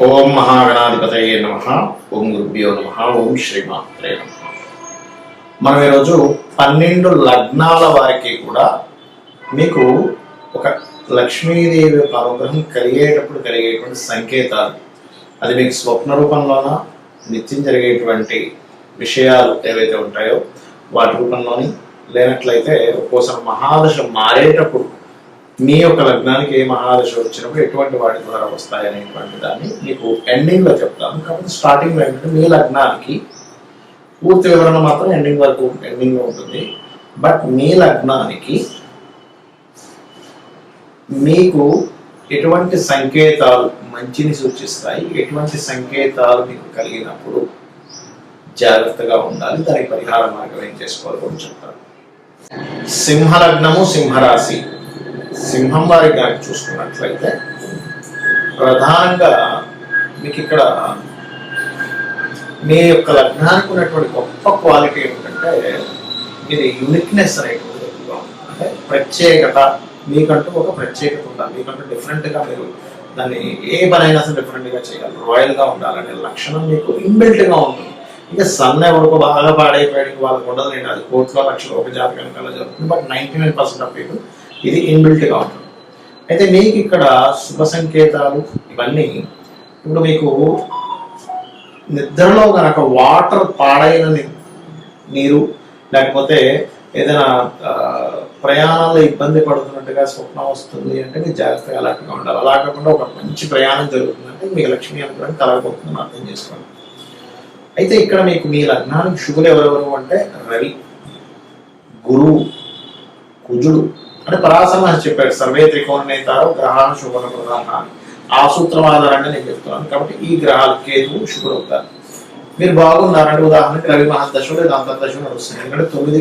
ఓం మహాగణాధిపతయే నమః. ఓం గురుభ్యో నమః. ఓం శ్రీమాత్రే నమః. మనం ఈరోజు 12 లగ్నాల వారికి కూడా మీకు ఒక లక్ష్మీదేవి యొక్క అనుగ్రహం కలిగేటువంటి సంకేతాలు, అది మీకు స్వప్న రూపంలోన నిత్యం జరిగేటువంటి విషయాలు ఏవైతే ఉంటాయో వాటి రూపంలోని, లేనట్లయితే ఒక్కోసారి మహాదశ మారేటప్పుడు మీ యొక్క లగ్నానికి ఏ మహాదశ వచ్చినప్పుడు ఎటువంటి వాటి ద్వారా వస్తాయనేటువంటి దాన్ని మీకు ఎండింగ్లో చెప్తాను. కాబట్టి స్టార్టింగ్లో ఏంటంటే మీ లగ్నానికి పూర్తి వివరణ మాత్రం ఎండింగ్లో ఉంటుంది. బట్ మీ లగ్నానికి మీకు ఎటువంటి సంకేతాలు మంచిని సూచిస్తాయి, ఎటువంటి సంకేతాలు మీకు కలిగినప్పుడు జాగ్రత్తగా ఉండాలి, దానికి పరిహార మార్గం ఏం చేసుకోవాలో కూడా చెప్తాను. సింహ లగ్నము, సింహరాశి. సింహం వారి కనుక చూసుకున్నట్లయితే ప్రధానంగా మీకు ఇక్కడ మీ యొక్క లగ్నానికి ఉన్నటువంటి గొప్ప క్వాలిటీ ఏమిటంటే మీరు యూనిక్నెస్ అనేటువంటి ఎక్కువగా ఉంటుంది. అంటే ప్రత్యేకత, మీకంటూ ఒక ప్రత్యేకత ఉండాలి, మీకంటూ డిఫరెంట్గా మీరు దాన్ని ఏ పనైనా సరే డిఫరెంట్గా చేయాలి, రాయల్గా ఉండాలనే లక్షణం మీకు ఇన్బిల్ట్గా ఉంటుంది. ఇంకా సన్ ఎవరికో బాగా పాడైపోయాడు వాళ్ళకి ఉండదు, నేను అది కోట్ల లక్షలు ఒక జాతకం కల్లా జరుగుతుంది. బట్ 99% ఆఫ్ పీపుల్ ఇది ఇన్బిల్ట్గా ఉంటుంది. అయితే మీకు ఇక్కడ శుభ సంకేతాలు ఇవన్నీ ఇప్పుడు మీకు నిద్రలో కనుక వాటర్ పాడైన నీరు, లేకపోతే ఏదైనా ప్రయాణాల్లో ఇబ్బంది పడుతున్నట్టుగా స్వప్నం వస్తుంది అంటే మీరు జాగ్రత్తగా అలర్ట్గా ఉండాలి. అలా కాకుండా ఒక మంచి ప్రయాణం జరుగుతుందంటే మీకు లక్ష్మీ అనుగ్రహం కలగబోతుందని అర్థం చేసుకోండి. అయితే ఇక్కడ మీకు మీ లగ్నానికి శుభులు ఎవరెవరు అంటే రవి, గురువు, కుజుడు. అంటే పరాశర మహర్షి చెప్పాడు సర్వే త్రికోణనేతారో గ్రహాలు శుభ ప్రధానాలు. ఆ సూత్రం ఆధారంగా నేను చెప్తున్నాను. కాబట్టి ఈ గ్రహాలు కేతువు శుభుడు అవుతారు. మీరు బాగున్నారంటే ఉదాహరణకి రవి మహాదశలో లేదా అంతర్దశలో నడుస్తుంది. ఎందుకంటే 9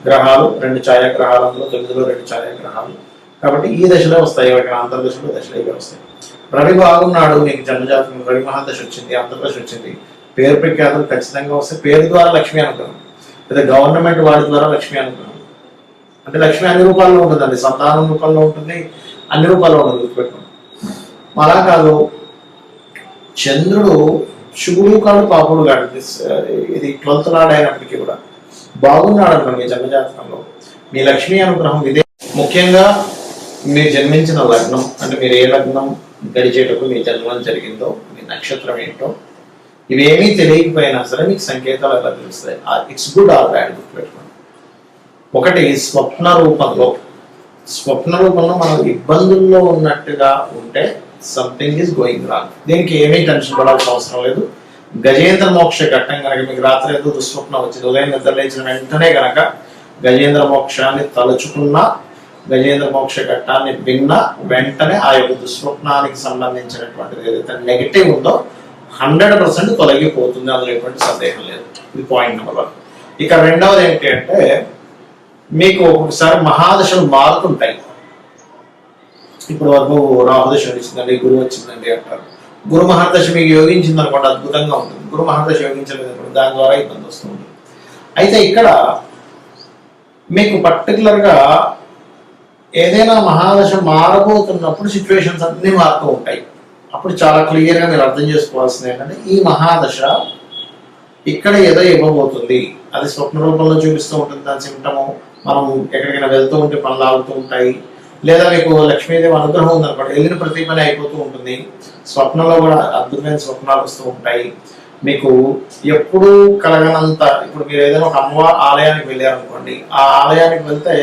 గ్రహాలు, 2 ఛాయాగ్రహాలు, అందులో 9లో 2 ఛాయాగ్రహాలు. కాబట్టి ఈ దశలో వస్తాయి, ఎవరికైనా అంతర్దశలో దశలో ఇవి వస్తాయి. రవి బాగున్నాడు, మీకు జన్మజాతకం రవి మహాదశ వచ్చింది, అంతర్దశ వచ్చింది, పేరు ప్రఖ్యాతులు ఖచ్చితంగా వస్తాయి. పేరు ద్వారా లక్ష్మీ అనుగ్రహం, లేదా గవర్నమెంట్ వాడి ద్వారా లక్ష్మీ అనుగ్రహం. అంటే లక్ష్మి అన్ని రూపాల్లో ఉంటుందండి, సంతానం రూపంలో ఉంటుంది, అన్ని రూపాల్లో ఉంటుంది, గుర్తుపెట్టుకోండి. అలా కాదు, చంద్రుడు శుభుడు కాడు పాపుడు కాడు, ఇది 12th లార్డ్ అయినప్పటికీ కూడా బాగున్నాడు అనుకోండి మీ జన్మజాతకంలో, మీ లక్ష్మీ అనుగ్రహం ఇదే. ముఖ్యంగా మీరు జన్మించిన లగ్నం, అంటే మీరు ఏ లగ్నం గడిచేటప్పుడు మీ జన్మం జరిగిందో, మీ నక్షత్రం ఏంటో, ఇవేమీ తెలియకపోయినా సరే మీకు సంకేతాలు ఎలా తెలుస్తాయి. ఇట్స్ గుడ్ ఆర్ బ్యాడ్, గుర్తుపెట్టుకోండి. ఒకటి స్వప్న రూపంలో మనం ఇబ్బందుల్లో ఉన్నట్టుగా ఉంటే సంథింగ్ ఈజ్ గోయింగ్ రాంగ్. దీనికి ఏమీ టెన్షన్ పడాల్సిన అవసరం లేదు. గజేంద్ర మోక్ష ఘట్టం కనుక మీకు రాత్రి ఏదో దుస్వప్నం వచ్చింది, ఉదయం నిద్ర లేచిన వెంటనే కనుక గజేంద్ర మోక్షాన్ని తలుచుకున్నా, గజేంద్ర మోక్ష ఘట్టాన్ని విన్నా వెంటనే ఆ యొక్క దుస్వప్నానికి సంబంధించినటువంటిది ఏదైతే నెగిటివ్ ఉందో 100% తొలగిపోతుంది, అందులో ఎటువంటి సందేహం లేదు. ఇది పాయింట్ నెంబర్ 1. ఇక రెండవది ఏంటి అంటే మీకు ఒకసారి మహాదశలు మారుతుంటాయి. ఇప్పుడు వరకు రాహుదశ వచ్చిందండి, గురువు వచ్చిందండి అంటారు. గురు మహాదశ మీకు యోగించింది అనుకోండి, అద్భుతంగా ఉంటుంది. గురు మహాదశ యోగించలేదు అనుకోండి, దాని ద్వారా ఇబ్బంది వస్తుంది. అయితే ఇక్కడ మీకు పర్టికులర్గా ఏదైనా మహాదశ మారబోతున్నప్పుడు సిచ్యువేషన్స్ అన్నీ మారుతూ ఉంటాయి. అప్పుడు చాలా క్లియర్గా మీరు అర్థం చేసుకోవాల్సింది ఏంటంటే ఈ మహాదశ ఇక్కడ ఏదో ఇవ్వబోతుంది, అది స్వప్న రూపంలో చూపిస్తూ ఉంటుంది. దాని సిమ్టము మనం ఎక్కడికైనా వెళ్తూ ఉంటే పనులు ఆగుతూ ఉంటాయి, లేదా మీకు లక్ష్మీదేవి అనుగ్రహం ఉందనుకోండి, వెళ్ళిన ప్రతి పని అయిపోతూ ఉంటుంది. స్వప్నంలో కూడా అద్భుతమైన స్వప్నాలు వస్తూ ఉంటాయి. మీకు ఎప్పుడూ కలగనంత, ఇప్పుడు మీరు ఏదైనా ఒక అమ్మవారి ఆలయానికి వెళ్ళారనుకోండి, ఆ ఆలయానికి వెళ్తే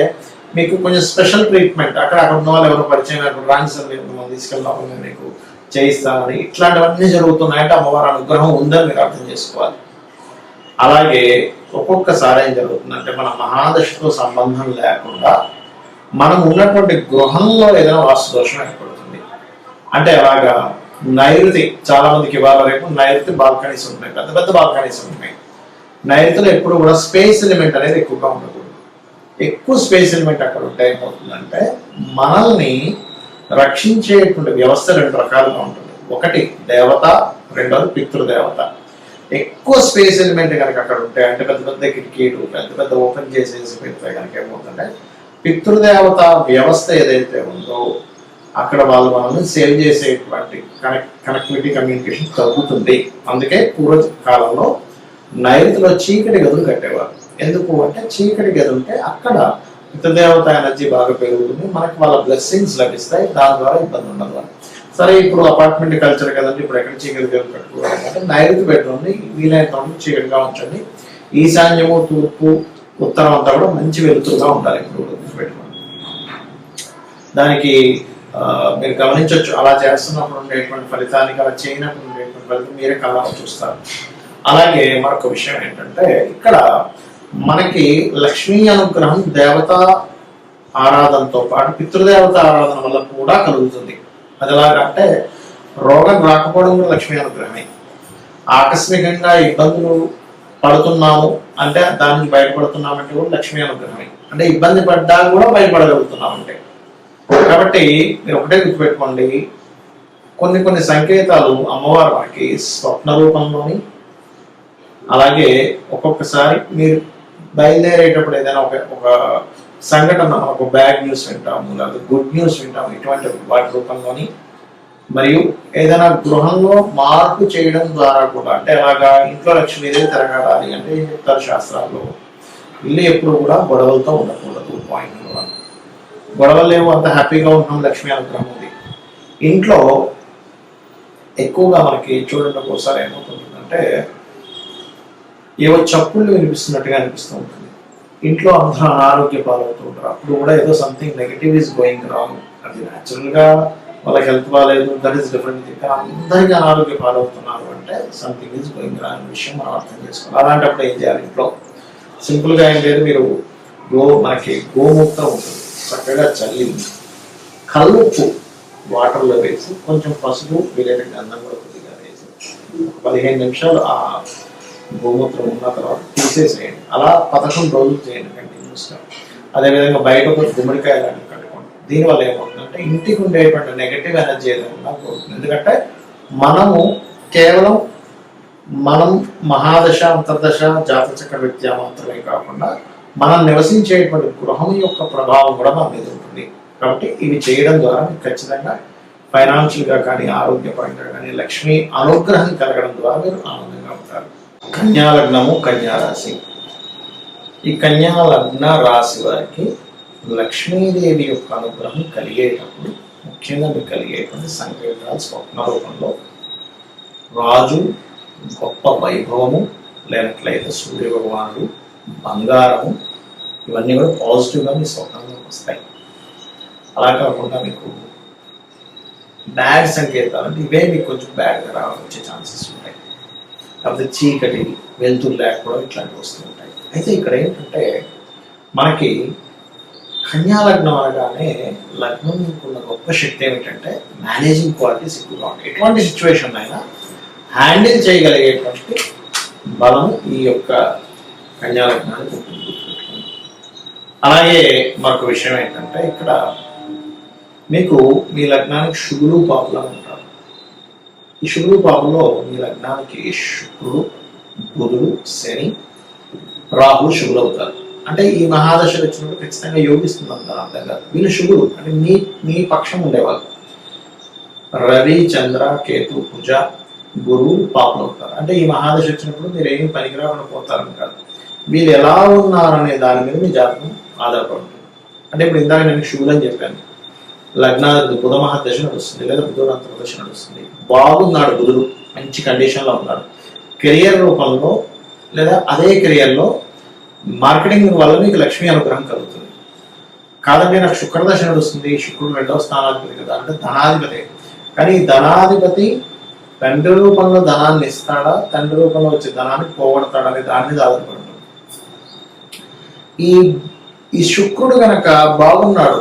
మీకు కొంచెం స్పెషల్ ట్రీట్మెంట్, అక్కడ ఉన్న వాళ్ళు ఎవరో పరిచయం రాంగ్ సార్ మీరు తీసుకెళ్దాం మీకు చేయిస్తామని, ఇట్లాంటివన్నీ జరుగుతున్నాయంటే అమ్మవారి అనుగ్రహం ఉందని మీరు అర్థం చేసుకోవాలి. అలాగే ఒక్కొక్కసారి ఏం జరుగుతుందంటే మన మహాదశతో సంబంధం లేకుండా మనం ఉన్నటువంటి గృహంలో ఏదైనా వాస్తు దోషం ఏర్పడుతుంది. అంటే అలాగా నైరుతి, చాలా మందికి ఇవాళ రేపు నైరుతి బాల్కనీస్ ఉంటాయి, పెద్ద పెద్ద బాల్కనీస్ ఉంటాయి. నైరుతిలో ఎప్పుడు కూడా స్పేస్ ఎలిమెంట్ అనేది ఎక్కువగా ఉండకూడదు. ఎక్కువ స్పేస్ ఎలిమెంట్ అక్కడ ఉంటే ఏమవుతుందంటే మనల్ని రక్షించేటువంటి వ్యవస్థ 2 రకాలుగా ఉంటుంది. ఒకటి దేవత, రెండవది పితృదేవత. ఎక్కువ స్పేస్ ఎలిమెంట్ కనుక అక్కడ ఉంటాయి, అంటే పెద్ద పెద్ద కిటికీలు పెద్ద పెద్ద ఓపెన్ చేసేసి పెడితే కనుక ఏమవుతుందంటే పితృదేవత వ్యవస్థ ఏదైతే ఉందో అక్కడ వాళ్ళు మనల్ని సేవ్ చేసేటువంటి కనెక్టివిటీ కమ్యూనికేషన్ తగ్గుతుంది. అందుకే పూర్వకాలంలో నైరుతిలో చీకటి గదులు కట్టేవారు. ఎందుకు అంటే చీకటి గది ఉంటే అక్కడ పితృదేవత ఎనర్జీ బాగా పెరుగుతుంది, మనకి వాళ్ళ బ్లెస్సింగ్స్ లభిస్తాయి, దాని ద్వారా ఇబ్బంది ఉండదు అని. సరే, ఇప్పుడు అపార్ట్మెంట్ కల్చర్ కదండి, ఇప్పుడు ఎక్కడ చీకటి గదులు కట్టుకోవాలంటే నైరుతి బెడ్రూమ్ని వీలైనంత చీకటిగా ఉంచండి. ఈశాన్యము, తూర్పు, ఉత్తరం అంతా కూడా మంచి వెలుతురుగా ఉండాలి. ఇప్పుడు పెట్టుకోండి. దానికి మీరు గమనించవచ్చు, అలా చేస్తున్నప్పుడు ఉండేటువంటి ఫలితానికి, అలా చేయనప్పుడు ఉండేటువంటి ఫలితం మీరే కళ్ళలో చూస్తారు. అలాగే మరొక విషయం ఏంటంటే, ఇక్కడ మనకి లక్ష్మీ అనుగ్రహం దేవతా ఆరాధనతో పాటు పితృదేవత ఆరాధన వల్ల కూడా కలుగుతుంది. అది ఎలాగంటే, రోగం రాకపోవడం కూడా లక్ష్మీ అనుగ్రహమే. ఆకస్మికంగా ఇబ్బందులు పడుతున్నాము అంటే, దాని నుంచి బయటపడుతున్నామంటే కూడా లక్ష్మీ అనుగ్రహమే. అంటే ఇబ్బంది పడ్డా కూడా బయటపడగలుగుతున్నామంటే. కాబట్టి మీరు ఒకటే గుర్తుపెట్టుకోండి, కొన్ని సంకేతాలు అమ్మవారు మనకి స్వప్న రూపంలోని, అలాగే ఒక్కొక్కసారి మీరు బయలుదేరేటప్పుడు ఏదైనా ఒక సంఘటన, ఒక బ్యాడ్ న్యూస్ వింటాము, లేదా గుడ్ న్యూస్ వింటాము, ఇటువంటి వాటి రూపంలోని, మరియు ఏదైనా గృహంలో మార్పు చేయడం ద్వారా కూడా, అంటే అలాగా ఇంట్లో లక్ష్మీదేవి తిరగాలి అంటే ఏం చెప్తారు శాస్త్రాల్లో, ఇల్లు ఎప్పుడు కూడా గొడవలతో ఉండకూడదు. పాయింట్ 1. గొడవలు లేవు, అంత హ్యాపీగా ఉంటున్నాం, లక్ష్మీ అనుగ్రహం ఉంది. ఇంట్లో ఎక్కువగా మనకి చూడండి, ఒకసారి ఏమవుతుందంటే ఏవో చప్పుళ్ళు వినిపిస్తున్నట్టుగా అనిపిస్తూ ఉంటుంది. ఇంట్లో అందరూ అనారోగ్య పాలవుతూ ఉంటారు. అప్పుడు కూడా ఏదో something negative is going wrong. అది న్యాచురల్గా వాళ్ళకి హెల్త్ బాగాలేదు, దట్ ఈస్ డిఫరెంట్. అందరికీ అనారోగ్య పాలవుతున్నారు అంటే సంథింగ్ ఈజ్ గోయింగ్ రాంగ్ అనే విషయం మనం అర్థం చేసుకోవాలి. అలాంటప్పుడు ఏం చేయాలి? ఇంట్లో సింపుల్గా ఏం లేదు, మీరు మనకి గోమూత్రం ఉంటుంది, చక్కగా చల్లి కల్లుప్పు వాటర్లో వేసి కొంచెం పసుపు వీలైన గంధం కూడా కొద్దిగా వేసి 15 నిమిషాలు ఆ గోమూత్రం ఉన్న తర్వాత తీసేసేయండి. అలా 11 రోజులు చేయండి కంటిన్యూస్గా. అదేవిధంగా బయట ఒక గుమ్మడికాయ లాంటివి కట్టుకోండి. దీనివల్ల ఏమవుతుందంటే ఇంటికి ఉండేటువంటి నెగటివ్ ఎనర్జీ ఏదైనా పోతుంది. ఎందుకంటే మనం మహాదశ, అంతర్దశ, జాతచక్ర రీత్యా మాత్రమే కాకుండా మనం నివసించేటువంటి గృహం యొక్క ప్రభావం కూడా మన మీద ఉంటుంది. కాబట్టి ఇవి చేయడం ద్వారా మీకు ఖచ్చితంగా ఫైనాన్షియల్గా కానీ, ఆరోగ్యపరంగా కానీ లక్ష్మీ అనుగ్రహం కలగడం ద్వారా మీరు ఆనందంగా ఉంటారు. కన్యా లగ్నము, కన్యా రాశి. ఈ కన్యా లగ్న రాశి వారికి లక్ష్మీదేవి యొక్క అనుగ్రహం కలిగేటప్పుడు ముఖ్యంగా మీకు కలిగేటువంటి సంకేతాలు స్వప్న రూపంలో రాజు, గొప్ప వైభవము, లేనట్లయితే సూర్య భగవానుడు, బంగారము, ఇవన్నీ కూడా పాజిటివ్గా మీ స్వప్నంలో వస్తాయి. అలా కాకుండా మీకు బ్యాడ్ సంకేతాలు అంటే ఇవే మీకు కొంచెం బ్యాడ్గా వచ్చే ఛాన్సెస్ ఉంటాయి. కాకపోతే చీకటి, వెలుతురు లేకపోవడం ఇట్లాంటివి వస్తూ ఉంటాయి. అయితే ఇక్కడ ఏంటంటే మనకి కన్యా లగ్నం అనగానే లగ్నం ఉన్న గొప్ప శక్తి ఏమిటంటే మేనేజింగ్ క్వాలిటీస్ ఎక్కువగా ఉంటాయి. ఎటువంటి సిచ్యువేషన్ అయినా హ్యాండిల్ చేయగలిగేటువంటి బలం ఈ యొక్క కన్యా లగ్నానికి ఉంటుంది. అలాగే మరొక విషయం ఏంటంటే ఇక్కడ మీకు మీ లగ్నానికి శుభులు పాపులు ఉంటారు. ఈ శుభులు పాపులో మీ లగ్నానికి శుక్రుడు, బుధుడు, శని, రాహు శుభులు అవుతారు. అంటే ఈ మహాదశ వచ్చినప్పుడు ఖచ్చితంగా యోగిస్తుంది అంటారు. అర్థం కాదు, వీళ్ళు శుభులు అంటే మీ పక్షం ఉండేవాళ్ళు. రవి, చంద్ర, కేతు, కుజ, గురువు పాపులు అవుతారు. అంటే ఈ మహాదశ వచ్చినప్పుడు మీరు ఏమి పనికిరాకుండా పోతారని కాదు, వీళ్ళు ఎలా ఉన్నారనే దాని మీద మీ జాతకం ఆధారపడి ఉంటుంది. అంటే ఇప్పుడు ఇందాక నేను శుభులు అని చెప్పాను, లగ్నాధిపతి బుధ మహాదశ నడుస్తుంది, లేదా బుధుడు అంతర్దశ నడుస్తుంది. బాగున్నాడు బుధుడు, మంచి కండిషన్లో ఉన్నాడు. కెరియర్ రూపంలో లేదా అదే కెరియర్లో మార్కెటింగ్ వల్ల మీకు లక్ష్మీ అనుగ్రహం కలుగుతుంది. కాదండి నాకు శుక్రదశ నడుస్తుంది, శుక్రుడు 2వ స్థానాధిపతి కదా అంటే ధనాధిపతి. కానీ ఈ ధనాధిపతి తండ్రి రూపంలో ధనాన్ని ఇస్తాడా, తండ్రి రూపంలో వచ్చే ధనాన్ని పోగొడతాడా అనే దాని మీద ఆధారపడి ఉంటుంది. ఈ శుక్రుడు కనుక బాగున్నాడు,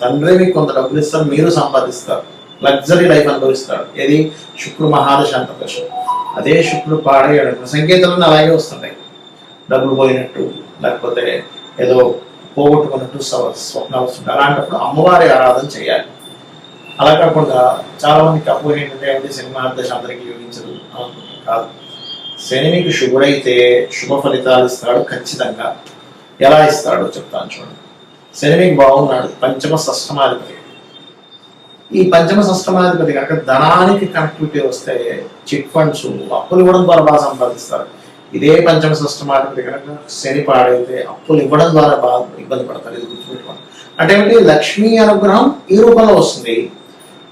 తండ్రి మీకు కొంత డబ్బులు ఇస్తారు, మీరు సంపాదిస్తారు, లగ్జరీ లైఫ్ అనుభవిస్తాడు. ఏది శుక్రుడు మహాదశ అంతర్దశ. అదే శుక్రుడు పాడేయడం సంకేతాలన్నీ అలాగే వస్తుంటాయి. డబ్బులు పోయినట్టు, లేకపోతే ఏదో పోగొట్టుకున్నట్టు స్వప్నాలు వస్తుంటాయి. అలాంటప్పుడు అమ్మవారి ఆరాధన చేయాలి. అలా కాకుండా చాలా మందికి అపోహ ఏంటంటే శని మహాదశ అందరికీ యోగించదు అనుకుంటారు. కాదు, శని మీకు శుభుడైతే శుభ ఫలితాలు ఇస్తాడు ఖచ్చితంగా. ఎలా ఇస్తాడో చెప్తాను చూడండి. శని మీకు బాగున్నాడు, పంచమ షష్ఠమాధిపతి. ఈ పంచమ షష్టమాధిపతి కనుక ధనానికి కనెక్టివిటీ వస్తే చిట్ ఫండ్స్ అప్పులు ఇవ్వడం ద్వారా బాగా సంపాదిస్తారు. ఇదే పంచమ షష్టమాధిపతి కనుక శని పాడైతే అప్పులు ఇవ్వడం ద్వారా బాగా ఇబ్బంది పడతారు. ఇది గుర్తుపెట్టుకోండి. అంటే ఏమిటి, లక్ష్మీ అనుగ్రహం ఈ రూపంలో వస్తుంది.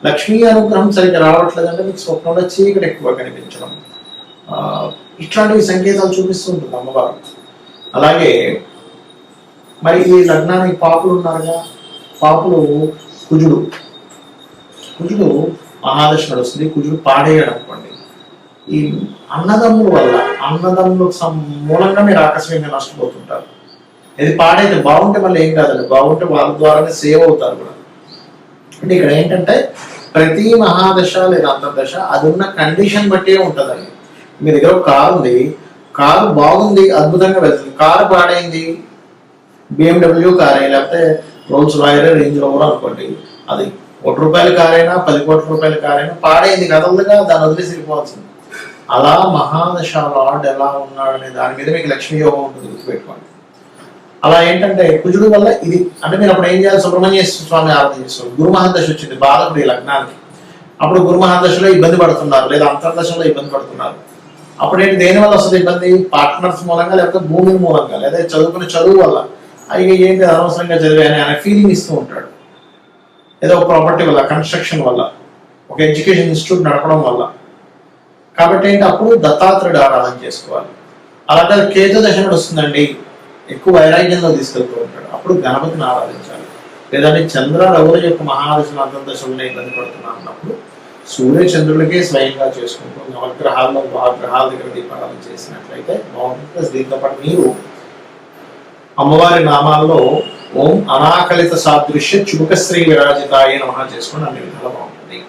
లక్ష్మీ అనుగ్రహం సరిగ్గా రావట్లేదంటే మీకు స్వప్నంలో చీకటి ఎక్కువ కనిపించడం, ఇట్లాంటివి సంకేతాలు చూపిస్తూ ఉంటుంది అమ్మవారు. అలాగే మరి ఈ లగ్నానికి పాపులు ఉన్నారుగా, పాపులు కుజుడు మహాదశ నడుస్తుంది. కుజుడు పాడేయడం అనుకోండి, ఈ అన్నదమ్ముల వల్ల అన్నదమ్ములకు మూలంగా మీరు ఆకస్మికంగా నష్టపోతుంటారు. ఇది పాడైతే బాగుంటే మళ్ళీ ఏం కాదండి, బాగుంటే వాళ్ళ ద్వారానే సేవ్ అవుతారు కూడా. అంటే ఇక్కడ ఏంటంటే ప్రతి మహాదశ లేదా అంతర్దశ అది ఉన్న కండిషన్ బట్టే ఉంటుందండి. మీ దగ్గర ఒక కారు ఉంది, కారు బాగుంది, అద్భుతంగా వెళ్తుంది. కారు పాడైంది, BMW కార్ అయినా లేకపోతే రోల్స్ రాయర్ రేంజ్ రోవర్ అనుకోండి, అది ₹1 కార్ అయినా 10 కోట్ల రూపాయల కార్ అయినా పాడైంది కదలదుగా, దాన్ని వదిలేసి వెళ్ళిపోవాల్సింది. అలా మహాదశ లార్డ్ ఎలా ఉన్నాడనే దాని మీద మీకు లక్ష్మీ యోగం ఉంటుంది, గుర్తుపెట్టుకోండి. అలా ఏంటంటే కుజుడు వల్ల ఇది అంటే మీరు అప్పుడు ఏం చేయాలి, సుబ్రహ్మణ్య స్వామి ఆరాధన చేసుకోవాలి. గురు మహాదశ వచ్చింది బాలకుడు ఈ లగ్నానికి, అప్పుడు గురు మహాదశలో ఇబ్బంది పడుతున్నారు లేదా అంతర్దశలో ఇబ్బంది పడుతున్నారు. అప్పుడు ఏంటి, దేని వల్ల వస్తుంది ఇబ్బంది, పార్ట్నర్స్ మూలంగా లేకపోతే భూమి మూలంగా లేదా చదువుకునే చదువు వల్ల, అవి ఏంటి అనవసరంగా చదివాను అనే ఫీలింగ్ ఇస్తూ ఉంటాడు. ఏదో ఒక ప్రాపర్టీ వల్ల, కన్స్ట్రక్షన్ వల్ల, ఒక ఎడ్యుకేషన్ ఇన్స్టిట్యూట్ నడపడం వల్ల. కాబట్టి ఏంటి, అప్పుడు దత్తాత్రేయుడు ఆరాధన చేసుకోవాలి. అలాగే కేతు దశ వస్తుందండి, ఎక్కువ వైరాగ్యంలో తీసుకెళ్తూ ఉంటాడు, అప్పుడు గణపతిని ఆరాధించాలి. లేదంటే చంద్ర రఘుల యొక్క మహాదశలు అంతర్దశలను ఇబ్బంది పడుతున్నా అన్నప్పుడు సూర్య చంద్రులకే స్వయంగా చేసుకుంటూ నవగ్రహాల్లో గ్రహాల దగ్గర దీపారాధన చేసినట్లయితే బాగుంటుంది. దీంతో పాటు మీరు అమ్మవారి నామాల్లో ఓం అనాకలిత సాదృశ్య చుబుకశ్రీ విరాజితాయ నమః చేసుకోండి, అన్ని విధాలు బాగుంటుంది.